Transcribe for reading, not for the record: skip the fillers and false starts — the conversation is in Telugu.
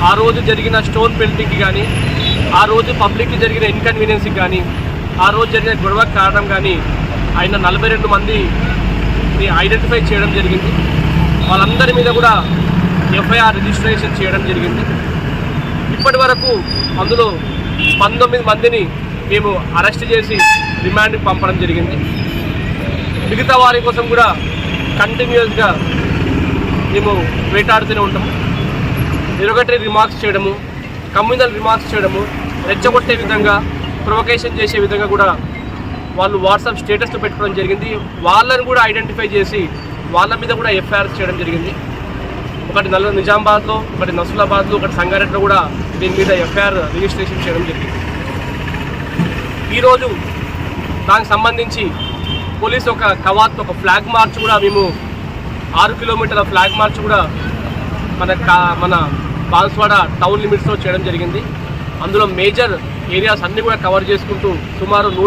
ఆ రోజు జరిగిన స్టోన్ పెల్టింగ్కి కానీ, ఆ రోజు పబ్లిక్కి జరిగిన ఇన్కన్వీనియన్స్కి కానీ, ఆ రోజు జరిగిన గొడవకు కారణం కానీ ఆయన 42 మందిని ఐడెంటిఫై చేయడం జరిగింది. వాళ్ళందరి మీద కూడా ఎఫ్ఐఆర్ రిజిస్ట్రేషన్ చేయడం జరిగింది. ఇప్పటి వరకు అందులో 19 మందిని మేము అరెస్ట్ చేసి రిమాండ్కి పంపడం జరిగింది. మిగతా వారి కోసం కూడా కంటిన్యూస్గా మేము వేటాడుతూనే ఉంటాము. డెరోగేటరీ రిమార్క్స్ చేయడము, కమ్యూనల్ రిమార్క్స్ చేయడము, రెచ్చగొట్టే విధంగా, ప్రొవకేషన్ చేసే విధంగా కూడా వాళ్ళు వాట్సాప్ స్టేటస్లో పెట్టుకోవడం జరిగింది. వాళ్ళని కూడా ఐడెంటిఫై చేసి వాళ్ళ మీద కూడా ఎఫ్ఐఆర్ చేయడం జరిగింది. ఒకటి నిజామాబాద్లో, ఒకటి నసూలాబాద్లో, ఒకటి సంగారెడ్డిలో కూడా దీని మీద ఎఫ్ఐఆర్ రిజిస్ట్రేషన్ చేయడం జరిగింది. ఈరోజు దానికి సంబంధించి పోలీసు ఒక కవాత్, ఒక ఫ్లాగ్ మార్చ్ కూడా మేము 6 కిలోమీటర్ల ఫ్లాగ్ మార్చ్ కూడా మన బాన్స్వాడ టౌన్ లిమిట్స్లో చేయడం జరిగింది. అందులో మేజర్ ఏరియాస్ అన్నీ కూడా కవర్ చేసుకుంటూ సుమారు